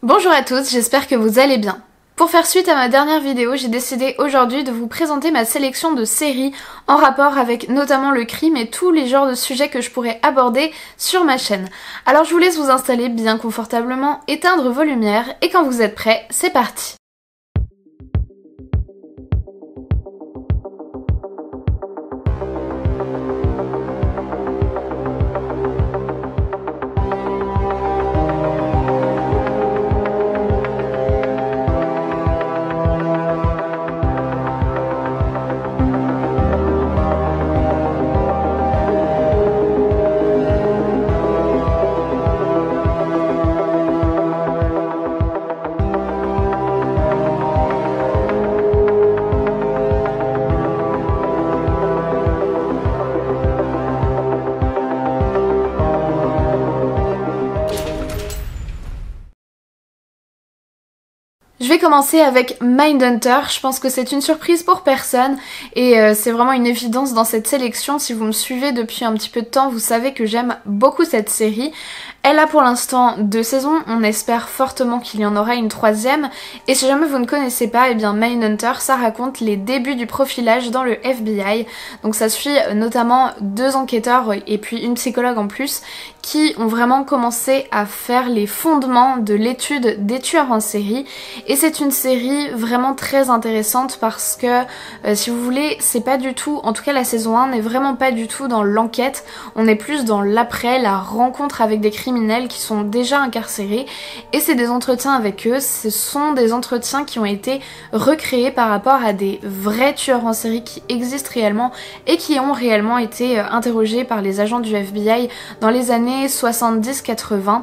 Bonjour à tous, j'espère que vous allez bien. Pour faire suite à ma dernière vidéo, j'ai décidé aujourd'hui de vous présenter ma sélection de séries en rapport avec notamment le crime et tous les genres de sujets que je pourrais aborder sur ma chaîne. Alors je vous laisse vous installer bien confortablement, éteindre vos lumières et quand vous êtes prêts, c'est parti. Je vais commencer avec Mindhunter, je pense que c'est une surprise pour personne et c'est vraiment une évidence dans cette sélection. Si vous me suivez depuis un petit peu de temps, vous savez que j'aime beaucoup cette série. Elle a pour l'instant 2 saisons, on espère fortement qu'il y en aura une 3e. Et si jamais vous ne connaissez pas, eh bien Mindhunter, ça raconte les débuts du profilage dans le FBI. Donc ça suit notamment 2 enquêteurs et puis une psychologue en plus qui ont vraiment commencé à faire les fondements de l'étude des tueurs en série. Et c'est une série vraiment très intéressante parce que, si vous voulez, c'est pas du tout, en tout cas la saison 1 n'est vraiment pas du tout dans l'enquête, on est plus dans l'après, la rencontre avec des criminels qui sont déjà incarcérés et c'est des entretiens avec eux, ce sont des entretiens qui ont été recréés par rapport à des vrais tueurs en série qui existent réellement et qui ont réellement été interrogés par les agents du FBI dans les années 70-80.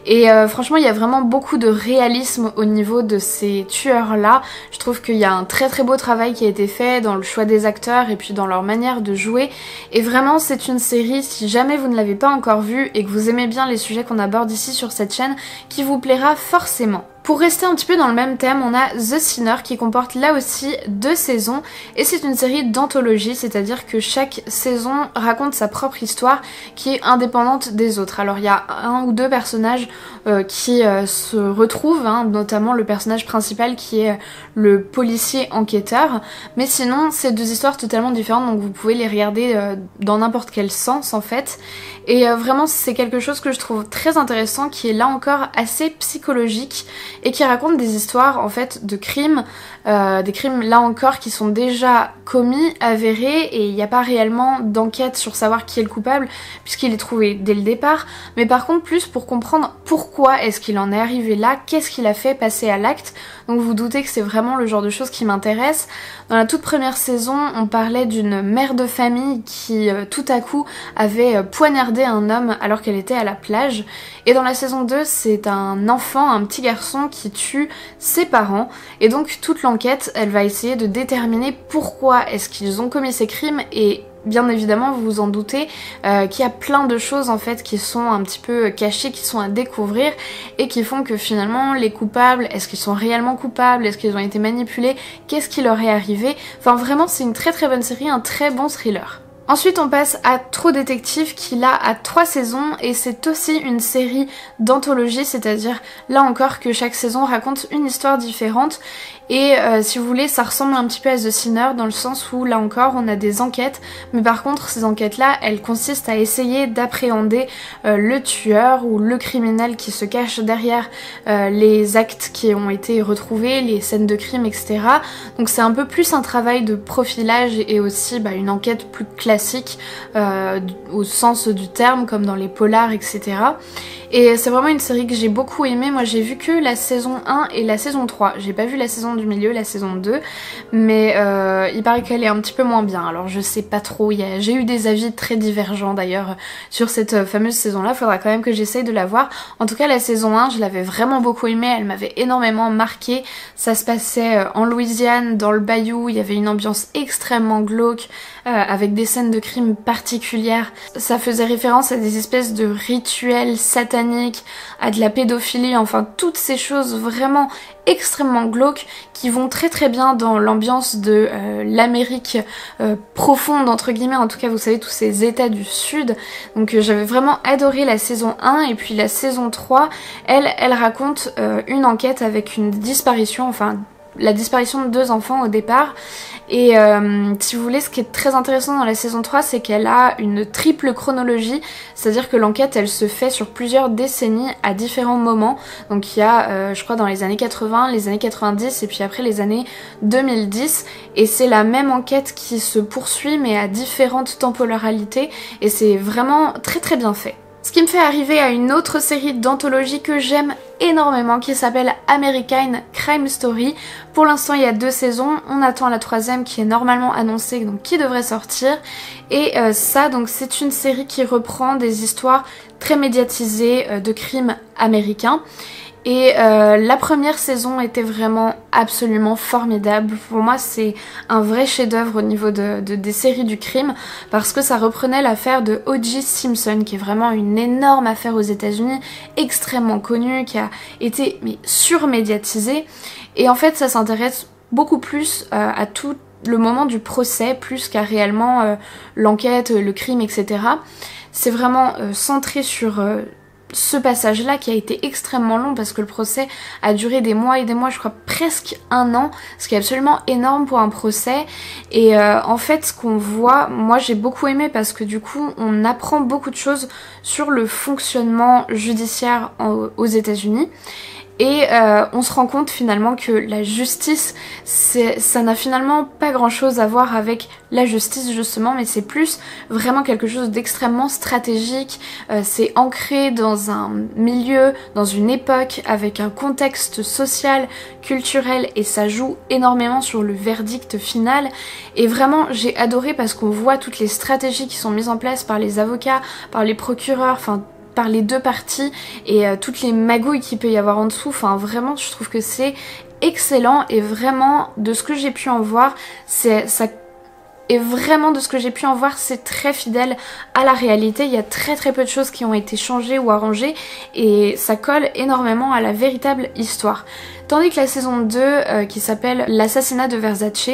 Et franchement il y a vraiment beaucoup de réalisme au niveau de ces tueurs là. Je trouve qu'il y a un très beau travail qui a été fait dans le choix des acteurs et puis dans leur manière de jouer. Et vraiment c'est une série, si jamais vous ne l'avez pas encore vue et que vous aimez bien les sujets qu'on aborde ici sur cette chaîne, qui vous plaira forcément. Pour rester un petit peu dans le même thème, on a The Sinner qui comporte là aussi 2 saisons et c'est une série d'anthologie, c'est-à-dire que chaque saison raconte sa propre histoire qui est indépendante des autres. Alors il y a 1 ou 2 personnages qui se retrouvent, hein, notamment le personnage principal qui est le policier enquêteur, mais sinon c'est 2 histoires totalement différentes donc vous pouvez les regarder dans n'importe quel sens en fait. Et vraiment c'est quelque chose que je trouve très intéressant qui est là encore assez psychologique et qui raconte des histoires en fait de crimes, des crimes là encore qui sont déjà commis, avérés et il n'y a pas réellement d'enquête sur savoir qui est le coupable puisqu'il est trouvé dès le départ, mais par contre plus pour comprendre pourquoi est-ce qu'il en est arrivé là, qu'est-ce qu'il a fait passer à l'acte. Donc vous doutez que c'est vraiment le genre de choses qui m'intéresse. Dans la toute première saison on parlait d'une mère de famille qui tout à coup avait poignardé un homme alors qu'elle était à la plage et dans la saison 2 c'est un enfant, un petit garçon qui tue ses parents et donc toute l'enquête elle va essayer de déterminer pourquoi est-ce qu'ils ont commis ces crimes et bien évidemment vous vous en doutez qu'il y a plein de choses en fait qui sont un petit peu cachées, qui sont à découvrir et qui font que finalement les coupables, est-ce qu'ils sont réellement coupables, est-ce qu'ils ont été manipulés, qu'est-ce qui leur est arrivé, enfin vraiment c'est une très bonne série, un très bon thriller. Ensuite on passe à True Detective qui là a 3 saisons et c'est aussi une série d'anthologie, c'est-à-dire là encore que chaque saison raconte une histoire différente et si vous voulez ça ressemble un petit peu à The Sinner dans le sens où là encore on a des enquêtes mais par contre ces enquêtes là elles consistent à essayer d'appréhender le tueur ou le criminel qui se cache derrière les actes qui ont été retrouvés, les scènes de crime etc. Donc c'est un peu plus un travail de profilage et aussi une enquête plus classique au sens du terme comme dans les polars etc. Et c'est vraiment une série que j'ai beaucoup aimée. Moi j'ai vu que la saison 1 et la saison 3, j'ai pas vu la saison du milieu, la saison 2, mais il paraît qu'elle est un petit peu moins bien, alors je sais pas trop, j'ai eu des avis très divergents d'ailleurs sur cette fameuse saison là, faudra quand même que j'essaye de la voir. En tout cas la saison 1 je l'avais vraiment beaucoup aimée, elle m'avait énormément marquée, ça se passait en Louisiane, dans le bayou, il y avait une ambiance extrêmement glauque, avec des scènes de crime particulières, ça faisait référence à des espèces de rituels sataniques satanique, à de la pédophilie, enfin toutes ces choses vraiment extrêmement glauques qui vont très très bien dans l'ambiance de l'Amérique profonde entre guillemets, en tout cas vous savez tous ces états du sud. Donc j'avais vraiment adoré la saison 1 et puis la saison 3 elle raconte une enquête avec une disparition, enfin la disparition de 2 enfants au départ. Et si vous voulez, ce qui est très intéressant dans la saison 3, c'est qu'elle a une triple chronologie, c'est-à-dire que l'enquête elle se fait sur plusieurs décennies à différents moments. Donc il y a je crois dans les années 80, les années 90 et puis après les années 2010, et c'est la même enquête qui se poursuit mais à différentes temporalités, et c'est vraiment très très bien fait. Ce qui me fait arriver à une autre série d'anthologie que j'aime énormément qui s'appelle American Crime Story. Pour l'instant il y a 2 saisons, on attend la 3e qui est normalement annoncée, donc qui devrait sortir. Et ça donc c'est une série qui reprend des histoires très médiatisées de crimes américains. Et la première saison était vraiment absolument formidable. Pour moi c'est un vrai chef-d'œuvre au niveau des séries du crime, parce que ça reprenait l'affaire de O.J. Simpson, qui est vraiment une énorme affaire aux États-Unis, extrêmement connue, qui a été surmédiatisée. Et en fait ça s'intéresse beaucoup plus à tout le moment du procès, plus qu'à réellement l'enquête, le crime, etc. C'est vraiment centré sur ce passage-là qui a été extrêmement long, parce que le procès a duré des mois et des mois, je crois presque 1 an, ce qui est absolument énorme pour un procès. Et en fait ce qu'on voit, moi j'ai beaucoup aimé parce que du coup on apprend beaucoup de choses sur le fonctionnement judiciaire aux États-Unis. Et on se rend compte finalement que la justice, ça n'a finalement pas grand chose à voir avec la justice justement, mais c'est plus vraiment quelque chose d'extrêmement stratégique. C'est ancré dans un milieu, dans une époque, avec un contexte social, culturel, et ça joue énormément sur le verdict final. Et vraiment j'ai adoré parce qu'on voit toutes les stratégies qui sont mises en place par les avocats, par les procureurs, enfin par les 2 parties, et toutes les magouilles qu'il peut y avoir en dessous. Enfin vraiment je trouve que c'est excellent, et vraiment de ce que j'ai pu en voir, c'est très fidèle à la réalité. Il y a très très peu de choses qui ont été changées ou arrangées, et ça colle énormément à la véritable histoire. Tandis que la saison 2 qui s'appelle L'assassinat de Versace,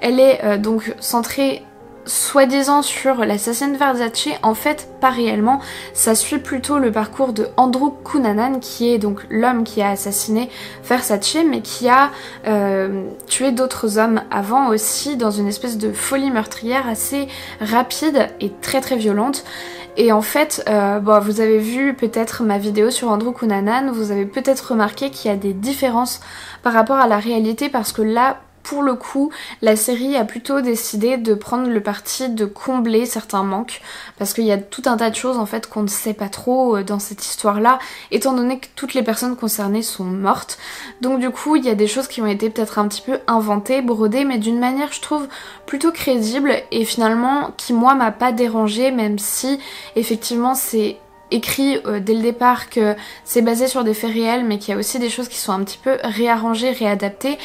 elle est donc centrée soi-disant sur l'assassin de Versace, en fait pas réellement. Ça suit plutôt le parcours de Andrew Cunanan, qui est donc l'homme qui a assassiné Versace, mais qui a tué d'autres hommes avant aussi, dans une espèce de folie meurtrière assez rapide et très très violente. Et en fait, vous avez vu peut-être ma vidéo sur Andrew Cunanan, vous avez peut-être remarqué qu'il y a des différences par rapport à la réalité, parce que là, pour le coup, la série a plutôt décidé de prendre le parti de combler certains manques, parce qu'il y a tout un tas de choses en fait qu'on ne sait pas trop dans cette histoire-là, étant donné que toutes les personnes concernées sont mortes. Donc du coup, il y a des choses qui ont été peut-être un petit peu inventées, brodées, mais d'une manière, je trouve, plutôt crédible, et finalement qui moi m'a pas dérangée, même si effectivement c'est écrit dès le départ que c'est basé sur des faits réels, mais qu'il y a aussi des choses qui sont un petit peu réarrangées, réadaptées.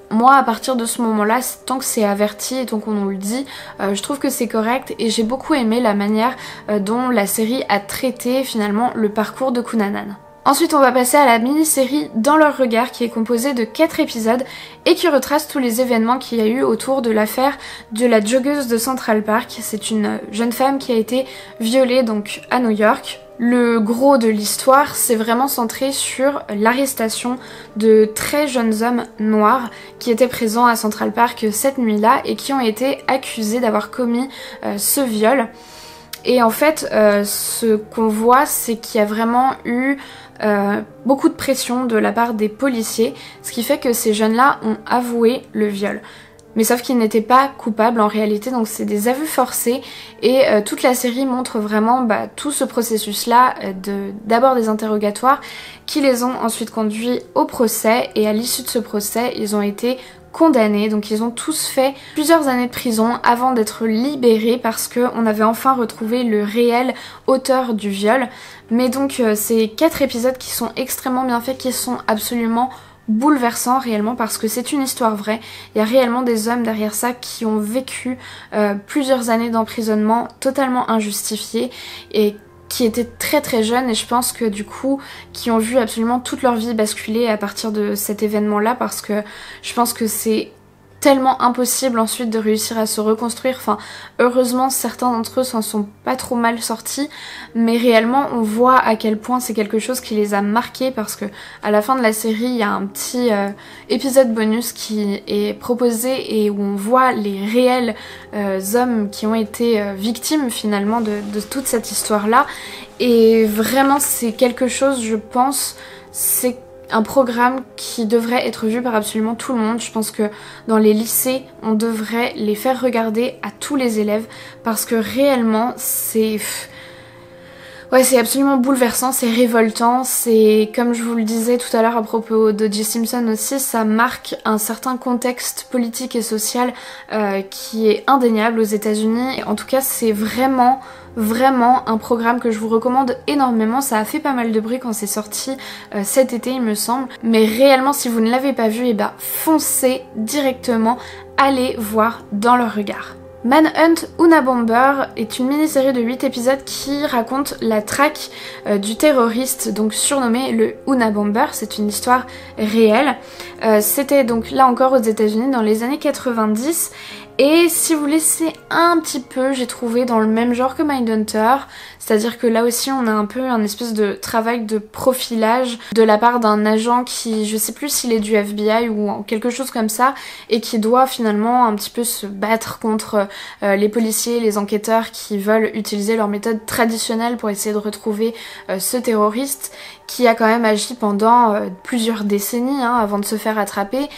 Moi à partir de ce moment là, tant que c'est averti et tant qu'on nous le dit, je trouve que c'est correct, et j'ai beaucoup aimé la manière dont la série a traité finalement le parcours de Cunanan. Ensuite on va passer à la mini-série Dans leur regard, qui est composée de 4 épisodes et qui retrace tous les événements qu'il y a eu autour de l'affaire de la joggeuse de Central Park. C'est une jeune femme qui a été violée donc à New York. Le gros de l'histoire, c'est vraiment centré sur l'arrestation de très jeunes hommes noirs qui étaient présents à Central Park cette nuit-là et qui ont été accusés d'avoir commis ce viol. Et en fait, ce qu'on voit, c'est qu'il y a vraiment eu beaucoup de pression de la part des policiers, ce qui fait que ces jeunes-là ont avoué le viol. Mais sauf qu'ils n'étaient pas coupables en réalité, donc c'est des aveux forcés, et toute la série montre vraiment tout ce processus-là, d'abord des interrogatoires qui les ont ensuite conduits au procès, et à l'issue de ce procès, ils ont été condamnés, donc ils ont tous fait plusieurs années de prison avant d'être libérés, parce qu'on avait enfin retrouvé le réel auteur du viol. Mais donc ces 4 épisodes qui sont extrêmement bien faits, qui sont absolument bouleversants réellement, parce que c'est une histoire vraie. Il y a réellement des hommes derrière ça qui ont vécu plusieurs années d'emprisonnement totalement injustifiés, et qui étaient très très jeunes et je pense que du coup qui ont vu absolument toute leur vie basculer à partir de cet événement là, parce que je pense que c'est tellement impossible ensuite de réussir à se reconstruire. Enfin, heureusement certains d'entre eux s'en sont pas trop mal sortis, mais réellement on voit à quel point c'est quelque chose qui les a marqués, parce que à la fin de la série il y a un petit épisode bonus qui est proposé et où on voit les réels hommes qui ont été victimes finalement de toute cette histoire là, et vraiment c'est quelque chose, je pense, c'est un programme qui devrait être vu par absolument tout le monde. Je pense que dans les lycées, on devrait les faire regarder à tous les élèves, parce que réellement, c'est absolument bouleversant, c'est révoltant, c'est, comme je vous le disais tout à l'heure à propos d'O.J. Simpson aussi, ça marque un certain contexte politique et social qui est indéniable aux États-Unis. En tout cas, c'est vraiment un programme que je vous recommande énormément. Ça a fait pas mal de bruit quand c'est sorti cet été il me semble, mais réellement si vous ne l'avez pas vu, et bah foncez directement, allez voir dans leur regard. Manhunt Unabomber est une mini-série de 8 épisodes qui raconte la traque du terroriste donc surnommé le Unabomber. C'est une histoire réelle. C'était donc là encore aux États-Unis dans les années 90. Et si vous laissez un petit peu, j'ai trouvé dans le même genre que Mindhunter, c'est-à-dire que là aussi on a un peu un espèce de travail de profilage de la part d'un agent qui, je sais plus s'il est du FBI ou quelque chose comme ça, et qui doit finalement un petit peu se battre contre les policiers, les enquêteurs qui veulent utiliser leur méthode traditionnelle pour essayer de retrouver ce terroriste qui a quand même agi pendant plusieurs décennies avant de se faire attraper.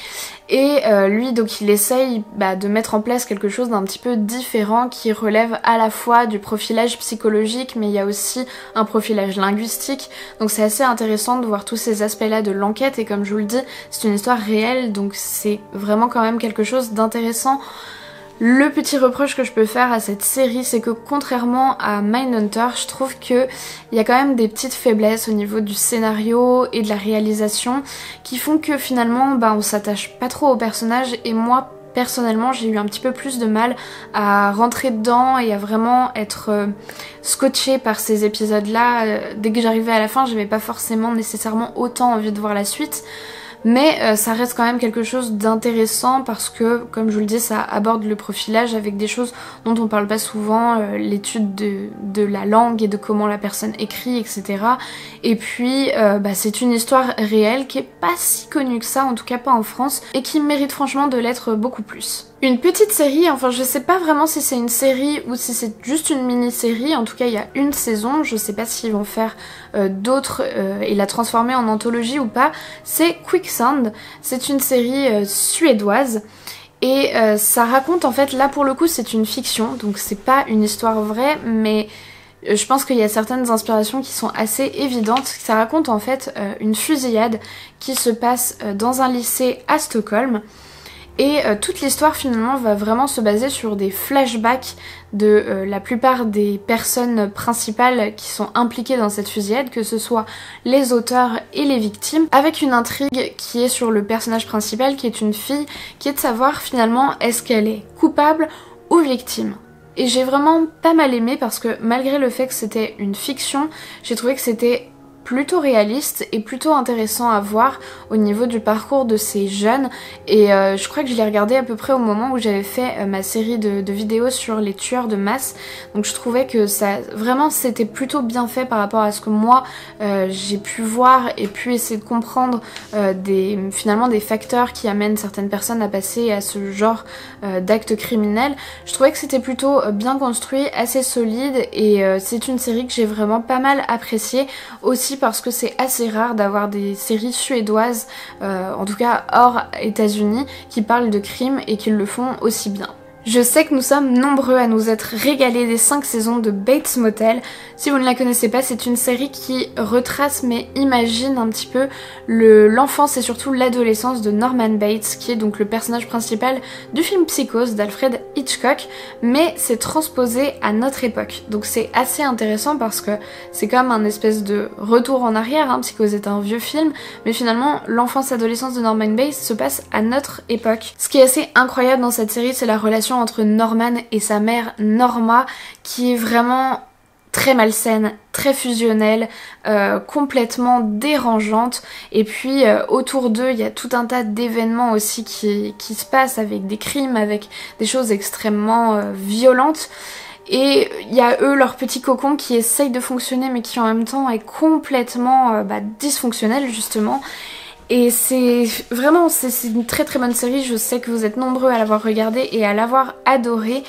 Et lui donc il essaye de mettre en place quelque chose d'un petit peu différent qui relève à la fois du profilage psychologique, mais il y a aussi un profilage linguistique, donc c'est assez intéressant de voir tous ces aspects là de l'enquête. Et comme je vous le dis, c'est une histoire réelle, donc c'est vraiment quand même quelque chose d'intéressant. Le petit reproche que je peux faire à cette série, c'est que contrairement à Mindhunter, je trouve qu'il y a quand même des petites faiblesses au niveau du scénario et de la réalisation qui font que finalement on s'attache pas trop aux personnages, et moi personnellement j'ai eu un petit peu plus de mal à rentrer dedans et à vraiment être scotchée par ces épisodes là. Dès que j'arrivais à la fin, j'avais pas forcément nécessairement autant envie de voir la suite. Mais ça reste quand même quelque chose d'intéressant parce que, comme je vous le dis, ça aborde le profilage avec des choses dont on parle pas souvent, l'étude de la langue et de comment la personne écrit, etc. Et puis c'est une histoire réelle qui est pas si connue que ça, en tout cas pas en France, et qui mérite franchement de l'être beaucoup plus. Une petite série, enfin je sais pas vraiment si c'est une série ou si c'est juste une mini-série, en tout cas il y a une saison, je sais pas s'ils vont faire d'autres et la transformer en anthologie ou pas, c'est Quicksand. C'est une série suédoise et ça raconte, en fait là pour le coup c'est une fiction, donc c'est pas une histoire vraie, mais je pense qu'il y a certaines inspirations qui sont assez évidentes. Ça raconte en fait une fusillade qui se passe dans un lycée à Stockholm. Et toute l'histoire finalement va vraiment se baser sur des flashbacks de la plupart des personnes principales qui sont impliquées dans cette fusillade, que ce soit les auteurs et les victimes, avec une intrigue qui est sur le personnage principal qui est une fille, qui est de savoir finalement est-ce qu'elle est coupable ou victime. Et j'ai vraiment pas mal aimé parce que malgré le fait que c'était une fiction, j'ai trouvé que c'était plutôt réaliste et plutôt intéressant à voir au niveau du parcours de ces jeunes. Et je crois que je l'ai regardé à peu près au moment où j'avais fait ma série de vidéos sur les tueurs de masse, donc je trouvais que ça vraiment c'était plutôt bien fait par rapport à ce que moi j'ai pu voir et pu essayer de comprendre finalement des facteurs qui amènent certaines personnes à passer à ce genre d'actes criminels. Je trouvais que c'était plutôt bien construit, assez solide, et c'est une série que j'ai vraiment pas mal appréciée aussi parce que c'est assez rare d'avoir des séries suédoises, en tout cas hors États-Unis, qui parlent de crimes et qui le font aussi bien. Je sais que nous sommes nombreux à nous être régalés des 5 saisons de Bates Motel. Si vous ne la connaissez pas, c'est une série qui retrace mais imagine un petit peu l'enfance et surtout l'adolescence de Norman Bates, qui est donc le personnage principal du film Psychose d'Alfred Hitchcock, mais c'est transposé à notre époque. Donc c'est assez intéressant parce que c'est comme un espèce de retour en arrière, Psychose est un vieux film, mais finalement l'enfance et l'adolescence de Norman Bates se passe à notre époque. Ce qui est assez incroyable dans cette série, c'est la relation entre Norman et sa mère Norma, qui est vraiment très malsaine, très fusionnelle, complètement dérangeante. Et puis autour d'eux, il y a tout un tas d'événements aussi qui se passent, avec des crimes, avec des choses extrêmement violentes. Et il y a eux, leur petit cocon qui essaye de fonctionner mais qui en même temps est complètement dysfonctionnel justement. Et c'est vraiment, c'est une très très bonne série, je sais que vous êtes nombreux à l'avoir regardée et à l'avoir adorée.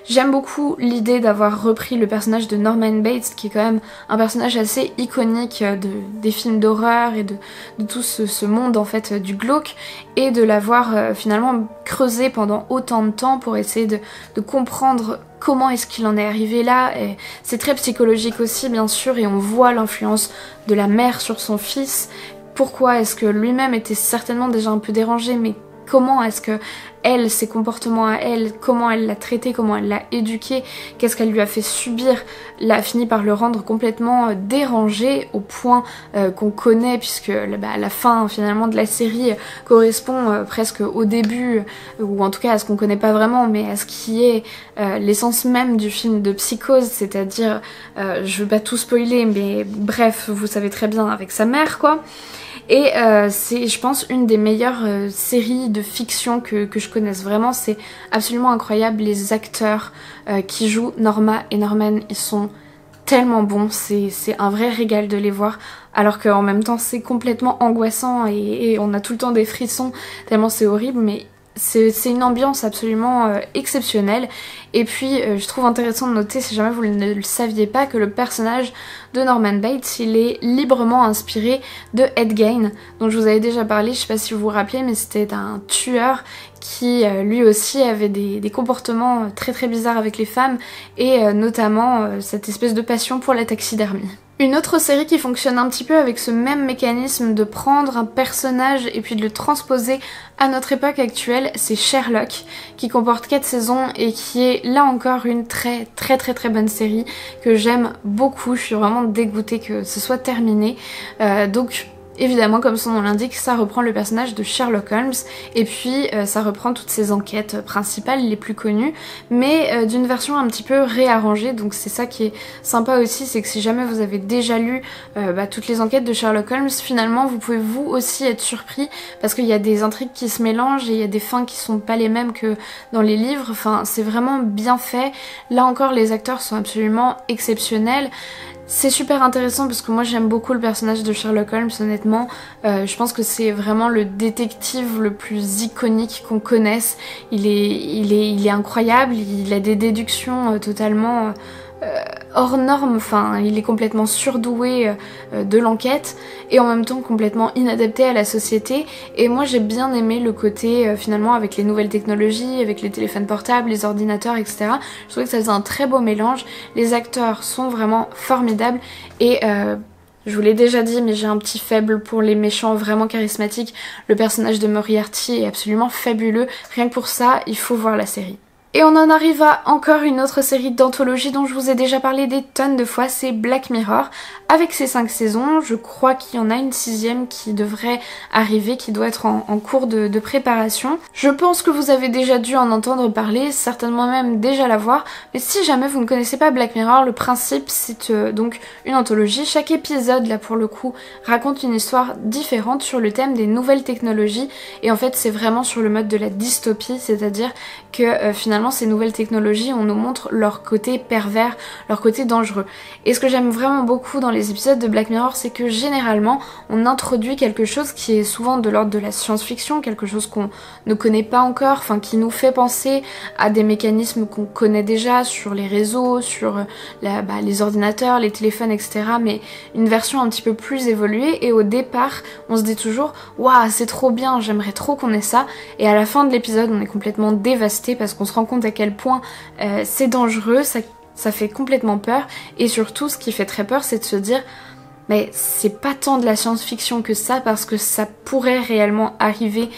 J'aime beaucoup l'idée d'avoir repris le personnage de Norman Bates, qui est quand même un personnage assez iconique des films d'horreur et de tout ce monde en fait du glauque, et de l'avoir finalement creusé pendant autant de temps pour essayer de comprendre comment est-ce qu'il en est arrivé là. C'est très psychologique aussi bien sûr, et on voit l'influence de la mère sur son fils. Pourquoi est-ce que lui-même était certainement déjà un peu dérangé, mais comment est-ce que elle, ses comportements à elle, comment elle l'a traité, comment elle l'a éduqué, qu'est-ce qu'elle lui a fait subir, l'a fini par le rendre complètement dérangé au point qu'on connaît, puisque la fin finalement de la série correspond presque au début, ou en tout cas à ce qu'on connaît pas vraiment, mais à ce qui est l'essence même du film de Psychose, c'est-à-dire, je veux pas tout spoiler, mais bref, vous savez très bien, avec sa mère quoi. Et c'est, je pense, une des meilleures séries de fiction que je connaisse. Vraiment, c'est absolument incroyable. Les acteurs qui jouent Norma et Norman, ils sont tellement bons. C'est un vrai régal de les voir. Alors qu'en même temps, c'est complètement angoissant et on a tout le temps des frissons, tellement c'est horrible. Mais c'est une ambiance absolument exceptionnelle. Et puis je trouve intéressant de noter, si jamais vous ne le saviez pas, que le personnage de Norman Bates, il est librement inspiré de Ed Gein, dont je vous avais déjà parlé, je sais pas si vous vous rappelez, mais c'était un tueur qui lui aussi avait des comportements très très bizarres avec les femmes, et notamment cette espèce de passion pour la taxidermie. Une autre série qui fonctionne un petit peu avec ce même mécanisme de prendre un personnage et puis de le transposer à notre époque actuelle, c'est Sherlock, qui comporte 4 saisons et qui est là encore une très bonne série que j'aime beaucoup. Je suis vraiment dégoûtée que ce soit terminé. Donc évidemment, comme son nom l'indique, ça reprend le personnage de Sherlock Holmes, et puis ça reprend toutes ses enquêtes principales les plus connues, mais d'une version un petit peu réarrangée. Donc c'est ça qui est sympa aussi, c'est que si jamais vous avez déjà lu toutes les enquêtes de Sherlock Holmes, finalement vous pouvez vous aussi être surpris, parce qu'il y a des intrigues qui se mélangent et il y a des fins qui sont pas les mêmes que dans les livres. Enfin, c'est vraiment bien fait. Là encore, les acteurs sont absolument exceptionnels. C'est super intéressant parce que moi j'aime beaucoup le personnage de Sherlock Holmes, honnêtement. Je pense que c'est vraiment le détective le plus iconique qu'on connaisse. Il est incroyable, il a des déductions totalement hors normes, enfin il est complètement surdoué de l'enquête et en même temps complètement inadapté à la société. Et moi j'ai bien aimé le côté finalement avec les nouvelles technologies, avec les téléphones portables, les ordinateurs, etc. Je trouvais que ça faisait un très beau mélange. Les acteurs sont vraiment formidables et je vous l'ai déjà dit, mais j'ai un petit faible pour les méchants vraiment charismatiques. Le personnage de Moriarty est absolument fabuleux. Rien que pour ça, il faut voir la série. Et on en arrive à encore une autre série d'anthologie dont je vous ai déjà parlé des tonnes de fois, c'est Black Mirror. Avec ses 5 saisons, je crois qu'il y en a une 6e qui devrait arriver, qui doit être en cours de préparation. Je pense que vous avez déjà dû en entendre parler, certainement même déjà la voir, mais si jamais vous ne connaissez pas Black Mirror, le principe c'est donc une anthologie. Chaque épisode, là pour le coup, raconte une histoire différente sur le thème des nouvelles technologies, et en fait c'est vraiment sur le mode de la dystopie, c'est-à-dire que finalement ces nouvelles technologies, on nous montre leur côté pervers, leur côté dangereux. Et ce que j'aime vraiment beaucoup dans les épisodes de Black Mirror, c'est que généralement on introduit quelque chose qui est souvent de l'ordre de la science-fiction, quelque chose qu'on ne connaît pas encore, enfin qui nous fait penser à des mécanismes qu'on connaît déjà sur les réseaux, sur les ordinateurs, les téléphones, etc. Mais une version un petit peu plus évoluée, et au départ on se dit toujours waouh c'est trop bien, j'aimerais trop qu'on ait ça, et à la fin de l'épisode on est complètement dévasté parce qu'on se rend compte à quel point c'est dangereux, ça fait complètement peur. Et surtout ce qui fait très peur, c'est de se dire mais c'est pas tant de la science-fiction que ça parce que ça pourrait réellement arriver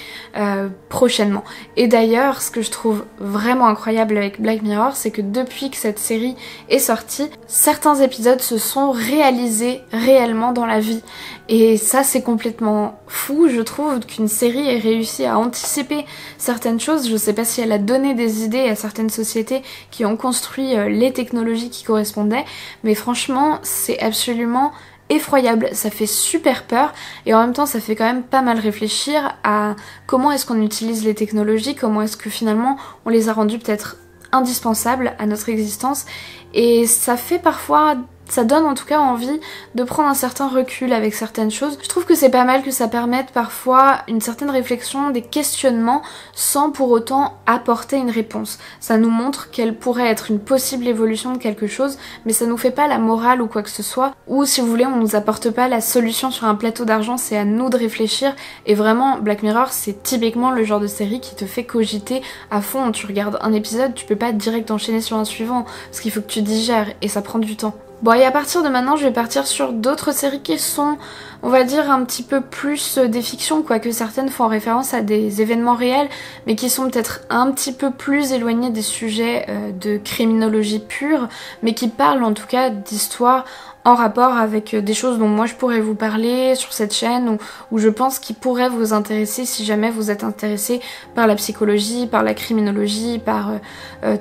prochainement. Et d'ailleurs, ce que je trouve vraiment incroyable avec Black Mirror, c'est que depuis que cette série est sortie, certains épisodes se sont réalisés réellement dans la vie. Et ça, c'est complètement fou, je trouve, qu'une série ait réussi à anticiper certaines choses. Je sais pas si elle a donné des idées à certaines sociétés qui ont construit les technologies qui correspondaient, mais franchement, c'est absolument effroyable, ça fait super peur et en même temps ça fait quand même pas mal réfléchir à comment est-ce qu'on utilise les technologies, comment est-ce que finalement on les a rendues peut-être indispensables à notre existence et ça fait parfois... Ça donne en tout cas envie de prendre un certain recul avec certaines choses. Je trouve que c'est pas mal que ça permette parfois une certaine réflexion, des questionnements, sans pour autant apporter une réponse. Ça nous montre quelle pourrait être une possible évolution de quelque chose, mais ça nous fait pas la morale ou quoi que ce soit. Ou si vous voulez, on nous apporte pas la solution sur un plateau d'argent, c'est à nous de réfléchir. Et vraiment, Black Mirror, c'est typiquement le genre de série qui te fait cogiter à fond. Tu regardes un épisode, tu peux pas direct enchaîner sur un suivant, parce qu'il faut que tu digères, et ça prend du temps. Bon, et à partir de maintenant, je vais partir sur d'autres séries qui sont, on va dire, un petit peu plus des fictions, quoique certaines font référence à des événements réels, mais qui sont peut-être un petit peu plus éloignées des sujets de criminologie pure, mais qui parlent en tout cas d'histoires en rapport avec des choses dont moi je pourrais vous parler sur cette chaîne ou je pense qui pourraient vous intéresser si jamais vous êtes intéressé par la psychologie, par la criminologie, par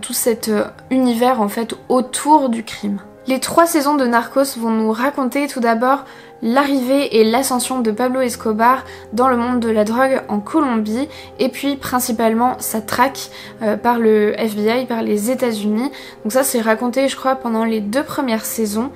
tout cet univers en fait autour du crime. Les 3 saisons de Narcos vont nous raconter tout d'abord l'arrivée et l'ascension de Pablo Escobar dans le monde de la drogue en Colombie et puis principalement sa traque par le FBI, par les États-Unis. Donc ça c'est raconté je crois pendant les 2 premières saisons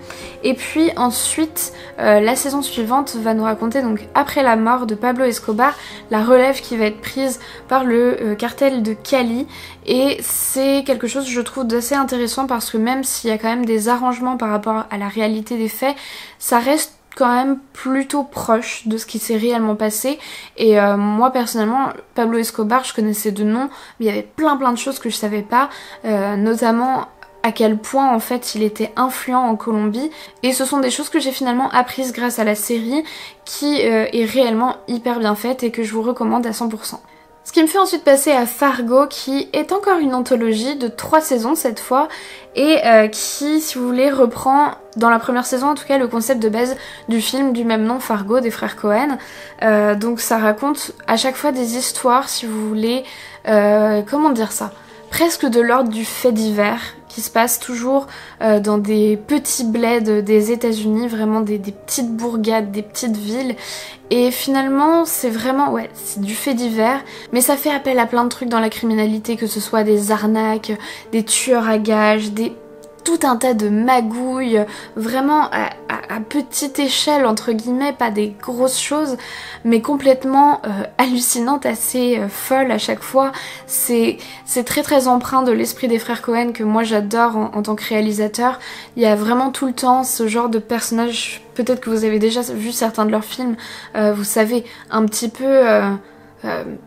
et puis ensuite la saison suivante va nous raconter donc après la mort de Pablo Escobar la relève qui va être prise par le cartel de Cali et c'est quelque chose je trouve d'assez intéressant parce que même s'il y a quand même des arrangements par rapport à la réalité des faits, ça reste quand même plutôt proche de ce qui s'est réellement passé et moi personnellement Pablo Escobar je connaissais de nom mais il y avait plein de choses que je savais pas notamment à quel point en fait il était influent en Colombie et ce sont des choses que j'ai finalement apprises grâce à la série qui est réellement hyper bien faite et que je vous recommande à 100%. Ce qui me fait ensuite passer à Fargo qui est encore une anthologie de 3 saisons cette fois et qui, si vous voulez, reprend dans la première saison en tout cas le concept de base du film du même nom Fargo des frères Cohen. Donc ça raconte à chaque fois des histoires, si vous voulez, comment dire ça, presque de l'ordre du fait divers qui se passe toujours dans des petits bleds des États-Unis, vraiment des petites bourgades, des petites villes. Et finalement, c'est vraiment, ouais, c'est du fait divers, mais ça fait appel à plein de trucs dans la criminalité, que ce soit des arnaques, des tueurs à gages, tout un tas de magouilles, vraiment à petite échelle entre guillemets, pas des grosses choses, mais complètement hallucinantes, assez folles à chaque fois. C'est très empreint de l'esprit des frères Cohen que moi j'adore en tant que réalisateur. Il y a vraiment tout le temps ce genre de personnages, peut-être que vous avez déjà vu certains de leurs films, vous savez, un petit peu...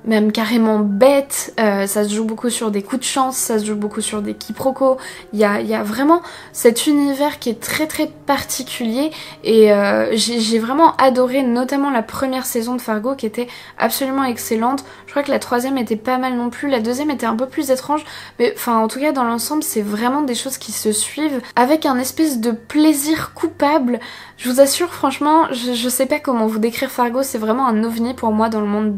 même carrément bête, ça se joue beaucoup sur des coups de chance, ça se joue beaucoup sur des quiproquos, il y a vraiment cet univers qui est très particulier et j'ai vraiment adoré notamment la première saison de Fargo qui était absolument excellente. Je crois que la 3e était pas mal non plus, la 2e était un peu plus étrange, mais enfin en tout cas dans l'ensemble c'est vraiment des choses qui se suivent avec un espèce de plaisir coupable. Je vous assure franchement, je sais pas comment vous décrire Fargo, c'est vraiment un ovni pour moi dans le monde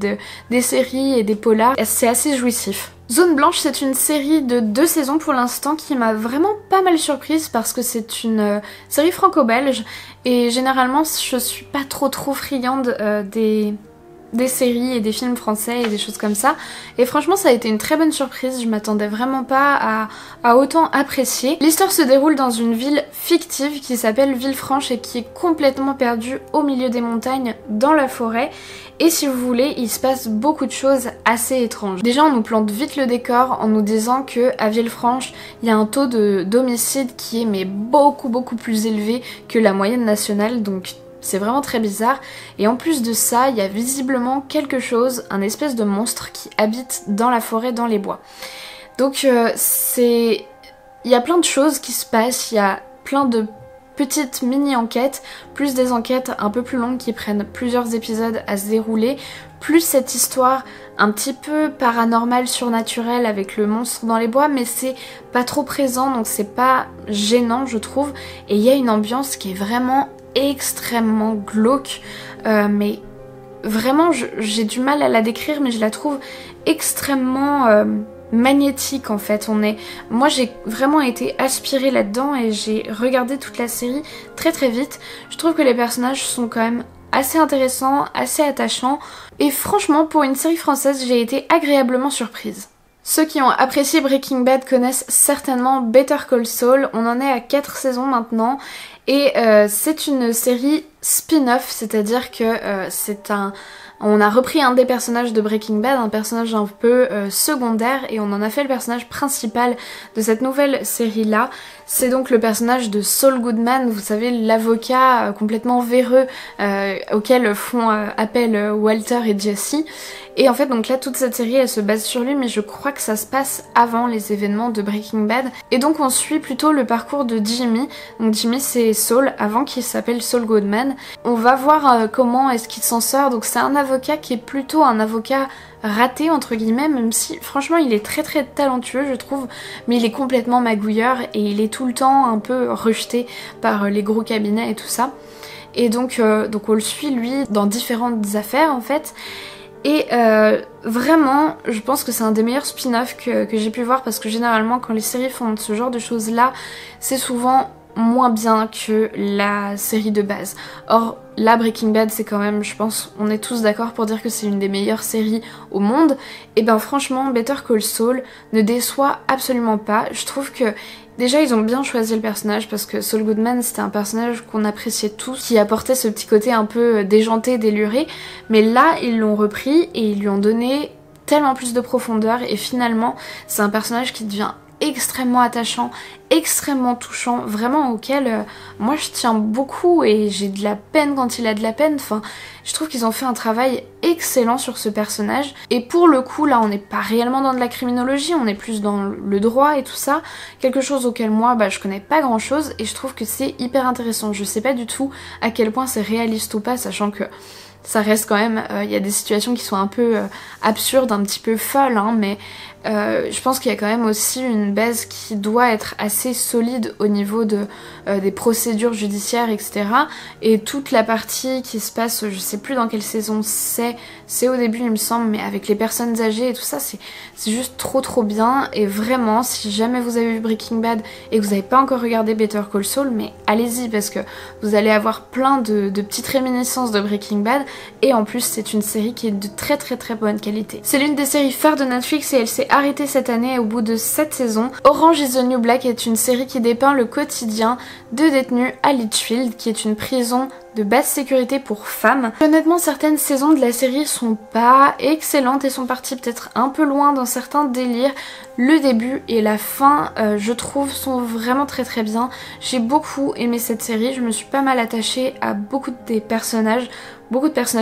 des séries et des polars, c'est assez jouissif. Zone Blanche, c'est une série de 2 saisons pour l'instant qui m'a vraiment pas mal surprise parce que c'est une série franco-belge et généralement je suis pas trop friande des séries et des films français et des choses comme ça et franchement ça a été une très bonne surprise, je m'attendais vraiment pas à autant apprécier. L'histoire se déroule dans une ville fictive qui s'appelle Villefranche et qui est complètement perdue au milieu des montagnes dans la forêt et si vous voulez il se passe beaucoup de choses assez étranges. Déjà on nous plante vite le décor en nous disant que à Villefranche il y a un taux d'homicide qui est mais beaucoup plus élevé que la moyenne nationale, donc c'est vraiment très bizarre et en plus de ça il y a visiblement quelque chose, un espèce de monstre qui habite dans la forêt, dans les bois. Donc il y a plein de choses qui se passent, il y a plein de petites mini-enquêtes, plus des enquêtes un peu plus longues qui prennent plusieurs épisodes à se dérouler, plus cette histoire un petit peu paranormale, surnaturelle avec le monstre dans les bois, mais c'est pas trop présent, donc c'est pas gênant je trouve, et il y a une ambiance qui est vraiment extrêmement glauque, mais vraiment j'ai du mal à la décrire, mais je la trouve extrêmement magnétique en fait. Moi j'ai vraiment été aspirée là-dedans et j'ai regardé toute la série très très vite. Je trouve que les personnages sont quand même assez intéressants, assez attachants, et franchement pour une série française j'ai été agréablement surprise. Ceux qui ont apprécié Breaking Bad connaissent certainement Better Call Saul. On en est à 4 saisons maintenant et c'est une série spin-off, c'est-à-dire que on a repris un des personnages de Breaking Bad, un personnage un peu secondaire, et on en a fait le personnage principal de cette nouvelle série-là. C'est donc le personnage de Saul Goodman, vous savez, l'avocat complètement véreux auquel font appel Walter et Jesse. Et en fait, donc là, toute cette série, elle se base sur lui, mais je crois que ça se passe avant les événements de Breaking Bad. Et donc, on suit plutôt le parcours de Jimmy. Donc, Jimmy, c'est Saul, avant qu'il s'appelle Saul Goodman. On va voir comment est-ce qu'il s'en sort. Donc, c'est un avocat qui est plutôt un avocat raté, entre guillemets, même si, franchement, il est très très talentueux, je trouve. Mais il est complètement magouilleur et il est tout le temps un peu rejeté par les gros cabinets et tout ça. Et donc on le suit, lui, dans différentes affaires, en fait. Et vraiment, je pense que c'est un des meilleurs spin-offs que j'ai pu voir, parce que généralement quand les séries font ce genre de choses là, c'est souvent moins bien que la série de base. Or là, Breaking Bad, c'est quand même, je pense, on est tous d'accord pour dire que c'est une des meilleures séries au monde. Et ben franchement, Better Call Saul ne déçoit absolument pas. Je trouve que déjà, ils ont bien choisi le personnage, parce que Saul Goodman, c'était un personnage qu'on appréciait tous, qui apportait ce petit côté un peu déjanté, déluré. Mais là, ils l'ont repris et ils lui ont donné tellement plus de profondeur, et finalement, c'est un personnage qui devient extrêmement attachant, extrêmement touchant, vraiment auquel moi je tiens beaucoup, et j'ai de la peine quand il a de la peine. Enfin, je trouve qu'ils ont fait un travail excellent sur ce personnage, et pour le coup là on n'est pas réellement dans de la criminologie, on est plus dans le droit et tout ça, quelque chose auquel moi je connais pas grand chose, et je trouve que c'est hyper intéressant. Je sais pas du tout à quel point c'est réaliste ou pas, sachant que ça reste quand même, il y a des situations qui sont un peu absurdes, un petit peu folles, hein, mais je pense qu'il y a quand même aussi une base qui doit être assez solide au niveau des procédures judiciaires, etc. Et toute la partie qui se passe, je sais plus dans quelle saison c'est au début il me semble, mais avec les personnes âgées et tout ça, c'est juste trop bien. Et vraiment, si jamais vous avez vu Breaking Bad et que vous n'avez pas encore regardé Better Call Saul, mais allez-y, parce que vous allez avoir plein de petites réminiscences de Breaking Bad, et en plus c'est une série qui est de très bonne qualité. C'est l'une des séries phares de Netflix et elle s'est arrêtée cette année au bout de 7 saisons. Orange is the New Black est une série qui dépeint le quotidien de détenus à Litchfield, qui est une prison de basse sécurité pour femmes. Honnêtement, certaines saisons de la série sont pas excellentes et sont parties peut-être un peu loin dans certains délires. Le début et la fin, je trouve, sont vraiment très bien. J'ai beaucoup aimé cette série, je me suis pas mal attachée à beaucoup de personnages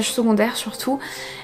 secondaires surtout,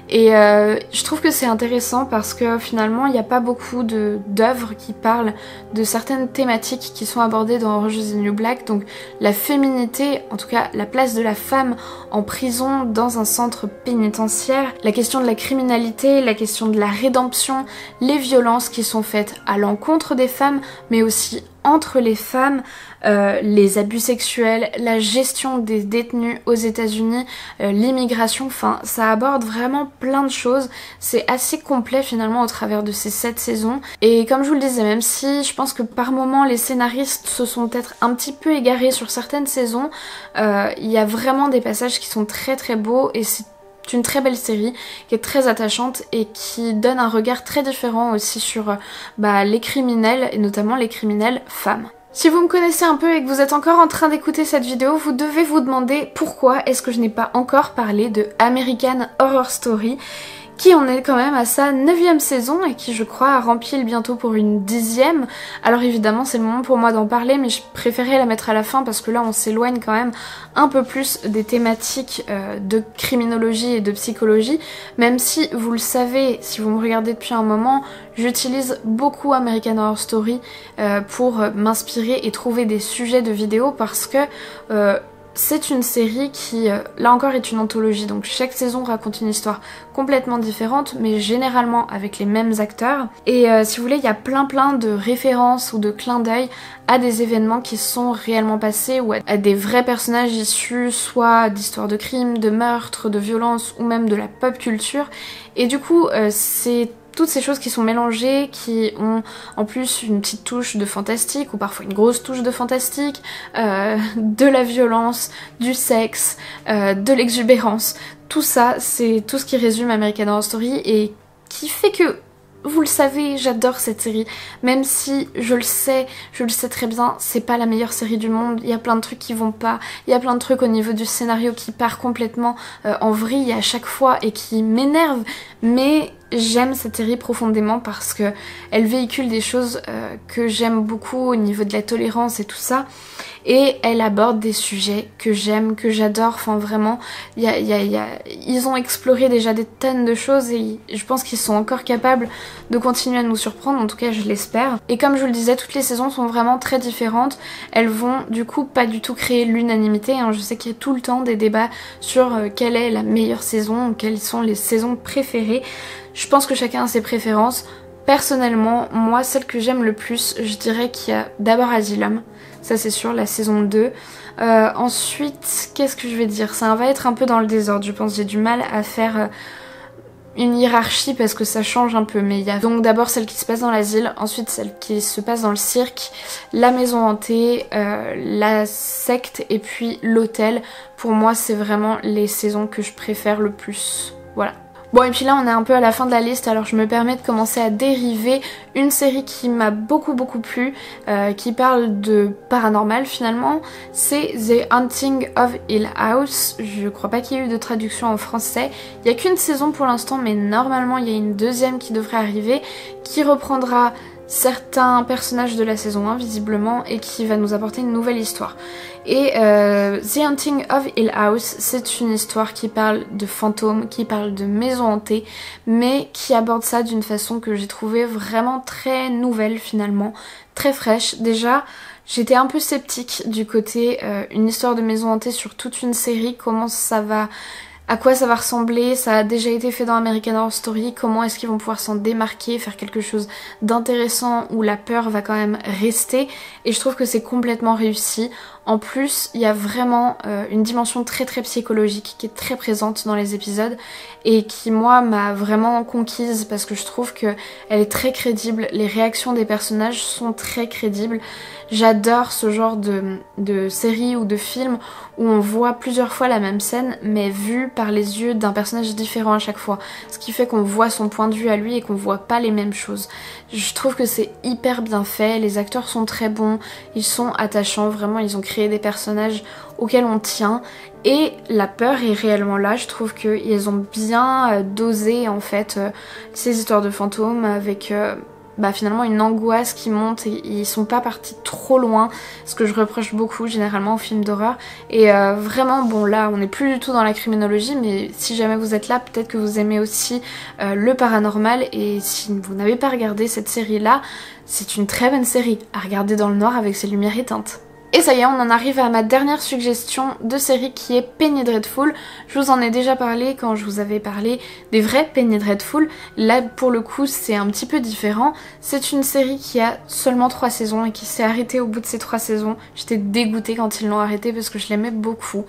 et je trouve que c'est intéressant parce que finalement il n'y a pas beaucoup d'œuvres qui parlent de certaines thématiques qui sont abordées dans Orange is the New Black, donc la féminité, en tout cas la place de la femme en prison dans un centre pénitentiaire, la question de la criminalité, la question de la rédemption, les violences qui sont faites à l'encontre des femmes mais aussi entre les femmes, les abus sexuels, la gestion des détenus aux États-Unis, l'immigration, enfin ça aborde vraiment plein de choses. C'est assez complet finalement au travers de ces 7 saisons. Et comme je vous le disais, même si je pense que par moments les scénaristes se sont peut-être un petit peu égarés sur certaines saisons, il y a vraiment des passages qui sont très beaux, et c'est une très belle série qui est très attachante et qui donne un regard très différent aussi sur les criminels, et notamment les criminels femmes. Si vous me connaissez un peu et que vous êtes encore en train d'écouter cette vidéo, vous devez vous demander pourquoi est-ce que je n'ai pas encore parlé de American Horror Story, qui en est quand même à sa 9e saison et qui je crois a rempli bientôt pour une 10e. Alors évidemment c'est le moment pour moi d'en parler, mais je préférais la mettre à la fin parce que là on s'éloigne quand même un peu plus des thématiques de criminologie et de psychologie, même si vous le savez, si vous me regardez depuis un moment, j'utilise beaucoup American Horror Story pour m'inspirer et trouver des sujets de vidéos parce que c'est une série qui, là encore, est une anthologie, donc chaque saison raconte une histoire complètement différente, mais généralement avec les mêmes acteurs. Et si vous voulez, il y a plein de références ou de clins d'œil à des événements qui sont réellement passés ou à des vrais personnages issus soit d'histoires de crimes, de meurtres, de violences ou même de la pop culture. Et du coup, c'est toutes ces choses qui sont mélangées, qui ont en plus une petite touche de fantastique ou parfois une grosse touche de fantastique, de la violence, du sexe, de l'exubérance. Tout ça, c'est tout ce qui résume American Horror Story et qui fait que, vous le savez, j'adore cette série, même si je le sais très bien, c'est pas la meilleure série du monde, il y a plein de trucs qui vont pas, il y a plein de trucs au niveau du scénario qui part complètement en vrille à chaque fois et qui m'énerve, mais j'aime cette série profondément parce que elle véhicule des choses que j'aime beaucoup au niveau de la tolérance et tout ça, et elle aborde des sujets que j'aime, que j'adore, enfin vraiment, ils ont exploré déjà des tonnes de choses et je pense qu'ils sont encore capables de continuer à nous surprendre, en tout cas je l'espère. Et comme je vous le disais, toutes les saisons sont vraiment très différentes, elles vont du coup pas du tout créer l'unanimité, hein. Je sais qu'il y a tout le temps des débats sur quelle est la meilleure saison, quelles sont les saisons préférées. Je pense que chacun a ses préférences. Personnellement, moi, celle que j'aime le plus, je dirais qu'il y a d'abord Asylum, ça c'est sûr, la saison 2. Ensuite, qu'est-ce que je vais dire? Ça va être un peu dans le désordre, je pense. J'ai du mal à faire une hiérarchie parce que ça change un peu, mais il y a donc d'abord celle qui se passe dans l'asile, ensuite celle qui se passe dans le cirque, la maison hantée, la secte et puis l'hôtel. Pour moi, c'est vraiment les saisons que je préfère le plus. Voilà. Bon, et puis là on est un peu à la fin de la liste, alors je me permets de commencer à dériver une série qui m'a beaucoup plu, qui parle de paranormal finalement. C'est The Haunting of Hill House. Je crois pas qu'il y ait eu de traduction en français. Il y a qu'une saison pour l'instant, mais normalement il y a une deuxième qui devrait arriver, qui reprendra certains personnages de la saison 1 visiblement et qui va nous apporter une nouvelle histoire. Et The Haunting of Hill House, c'est une histoire qui parle de fantômes, qui parle de maisons hantées, mais qui aborde ça d'une façon que j'ai trouvé vraiment très nouvelle finalement, très fraîche. Déjà, j'étais un peu sceptique du côté une histoire de maison hantée sur toute une série, comment ça va... À quoi ça va ressembler, ça a déjà été fait dans American Horror Story, comment est-ce qu'ils vont pouvoir s'en démarquer, faire quelque chose d'intéressant où la peur va quand même rester, et je trouve que c'est complètement réussi. En plus, il y a vraiment une dimension très psychologique qui est très présente dans les épisodes et qui moi m'a vraiment conquise parce que je trouve que elle est très crédible, les réactions des personnages sont très crédibles. J'adore ce genre de série ou de film où on voit plusieurs fois la même scène mais vue par les yeux d'un personnage différent à chaque fois, ce qui fait qu'on voit son point de vue à lui et qu'on voit pas les mêmes choses. Je trouve que c'est hyper bien fait, les acteurs sont très bons, ils sont attachants, vraiment ils ont créé des personnages auxquels on tient et la peur est réellement là. Je trouve qu'ils ont bien dosé en fait ces histoires de fantômes avec finalement une angoisse qui monte et ils sont pas partis trop loin, ce que je reproche beaucoup généralement aux films d'horreur. Et vraiment bon, là on n'est plus du tout dans la criminologie, mais si jamais vous êtes là, peut-être que vous aimez aussi le paranormal, et si vous n'avez pas regardé cette série là, c'est une très bonne série à regarder dans le noir avec ses lumières éteintes. Et ça y est, on en arrive à ma dernière suggestion de série qui est Penny Dreadful. Je vous en ai déjà parlé quand je vous avais parlé des vrais Penny Dreadful. Là, pour le coup, c'est un petit peu différent. C'est une série qui a seulement 3 saisons et qui s'est arrêtée au bout de ces 3 saisons. J'étais dégoûtée quand ils l'ont arrêtée parce que je l'aimais beaucoup.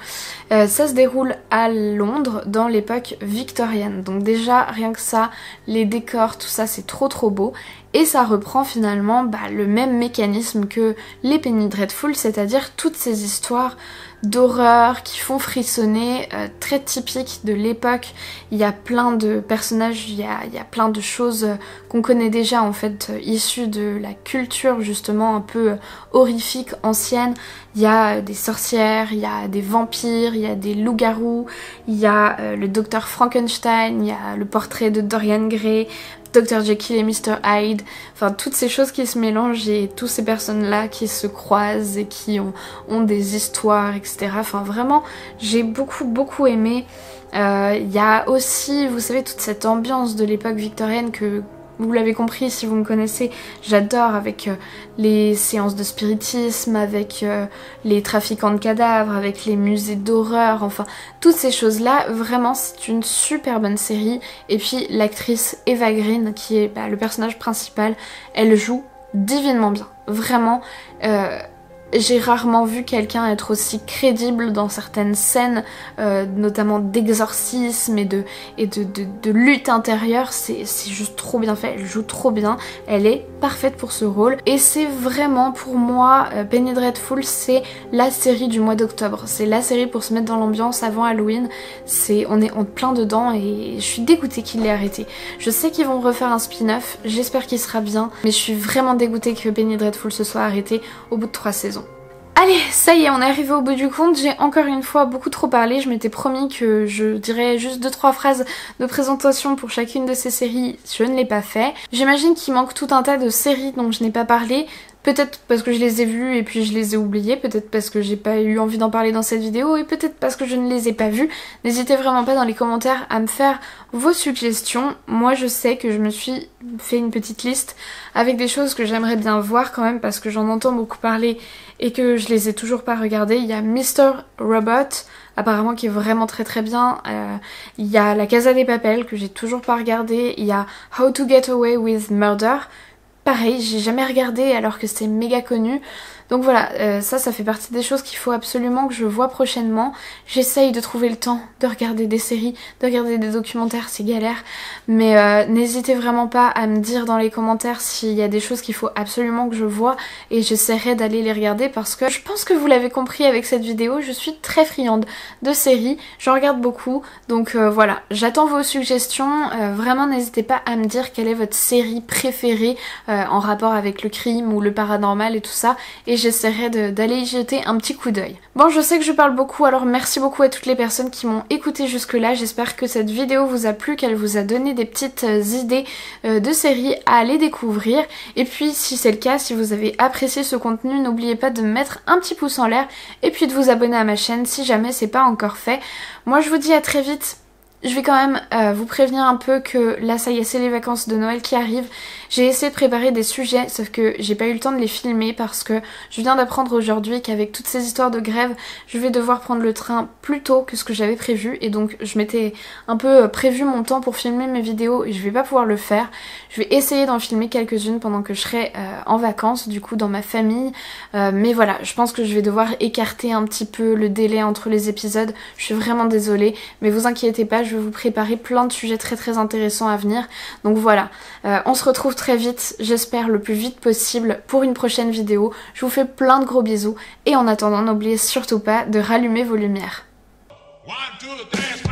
Ça se déroule à Londres dans l'époque victorienne. Donc déjà, rien que ça, les décors, tout ça, c'est trop beau. Et ça reprend finalement le même mécanisme que les Penny Dreadful, c'est-à-dire toutes ces histoires d'horreur qui font frissonner, très typiques de l'époque. Il y a plein de personnages, il y a plein de choses qu'on connaît déjà en fait, issues de la culture justement un peu horrifique ancienne. Il y a des sorcières, il y a des vampires, il y a des loups-garous, il y a le docteur Frankenstein, il y a le portrait de Dorian Gray, Dr. Jekyll et Mr. Hyde, enfin toutes ces choses qui se mélangent et toutes ces personnes-là qui se croisent et qui ont des histoires, etc. Enfin vraiment, j'ai beaucoup aimé. Il y a aussi, vous savez, toute cette ambiance de l'époque victorienne que vous l'avez compris si vous me connaissez, j'adore, avec les séances de spiritisme, avec les trafiquants de cadavres, avec les musées d'horreur, enfin toutes ces choses-là, vraiment c'est une super bonne série. Et puis l'actrice Eva Green, qui est le personnage principal, elle joue divinement bien, vraiment. J'ai rarement vu quelqu'un être aussi crédible dans certaines scènes, notamment d'exorcisme et de lutte intérieure. C'est juste trop bien fait, elle joue trop bien, elle est parfaite pour ce rôle. Et c'est vraiment pour moi, Penny Dreadful, c'est la série du mois d'octobre. C'est la série pour se mettre dans l'ambiance avant Halloween. On est en plein dedans et je suis dégoûtée qu'il l'ait arrêté. Je sais qu'ils vont refaire un spin-off, j'espère qu'il sera bien, mais je suis vraiment dégoûtée que Penny Dreadful se soit arrêté au bout de 3 saisons. Allez, ça y est, on est arrivé au bout du compte. J'ai encore une fois beaucoup trop parlé. Je m'étais promis que je dirais juste 2-3 phrases de présentation pour chacune de ces séries. Je ne l'ai pas fait. J'imagine qu'il manque tout un tas de séries dont je n'ai pas parlé. Peut-être parce que je les ai vues et puis je les ai oubliées, peut-être parce que j'ai pas eu envie d'en parler dans cette vidéo et peut-être parce que je ne les ai pas vues. N'hésitez vraiment pas dans les commentaires à me faire vos suggestions. Moi je sais que je me suis fait une petite liste avec des choses que j'aimerais bien voir quand même parce que j'en entends beaucoup parler et que je les ai toujours pas regardées. Il y a Mr. Robot, apparemment qui est vraiment très bien. Il y a La Casa des Papel que j'ai toujours pas regardé. Il y a How to Get Away with Murder. Pareil, j'ai jamais regardé alors que c'était méga connu. Donc voilà, ça fait partie des choses qu'il faut absolument que je vois prochainement. J'essaye de trouver le temps de regarder des séries, de regarder des documentaires, c'est galère. Mais n'hésitez vraiment pas à me dire dans les commentaires s'il y a des choses qu'il faut absolument que je vois. Et j'essaierai d'aller les regarder parce que je pense que vous l'avez compris avec cette vidéo, je suis très friande de séries. J'en regarde beaucoup, donc voilà. J'attends vos suggestions. Vraiment n'hésitez pas à me dire quelle est votre série préférée en rapport avec le crime ou le paranormal et tout ça. Et j'essaierai d'aller y jeter un petit coup d'œil. Bon, je sais que je parle beaucoup, alors merci beaucoup à toutes les personnes qui m'ont écouté jusque là. J'espère que cette vidéo vous a plu, qu'elle vous a donné des petites idées de séries à aller découvrir. Et puis si c'est le cas, si vous avez apprécié ce contenu, n'oubliez pas de me mettre un petit pouce en l'air et puis de vous abonner à ma chaîne si jamais c'est pas encore fait. Moi je vous dis à très vite. Je vais quand même vous prévenir un peu que là ça y est, c'est les vacances de Noël qui arrivent. J'ai essayé de préparer des sujets sauf que j'ai pas eu le temps de les filmer parce que je viens d'apprendre aujourd'hui qu'avec toutes ces histoires de grève, je vais devoir prendre le train plus tôt que ce que j'avais prévu et donc je m'étais un peu prévu mon temps pour filmer mes vidéos et je vais pas pouvoir le faire. Je vais essayer d'en filmer quelques-unes pendant que je serai en vacances, du coup dans ma famille. Mais voilà, je pense que je vais devoir écarter un petit peu le délai entre les épisodes. Je suis vraiment désolée, mais vous inquiétez pas, je vais vous préparer plein de sujets très intéressants à venir. Donc voilà, on se retrouve très vite, j'espère le plus vite possible pour une prochaine vidéo. Je vous fais plein de gros bisous et en attendant, n'oubliez surtout pas de rallumer vos lumières. 1, 2, 3.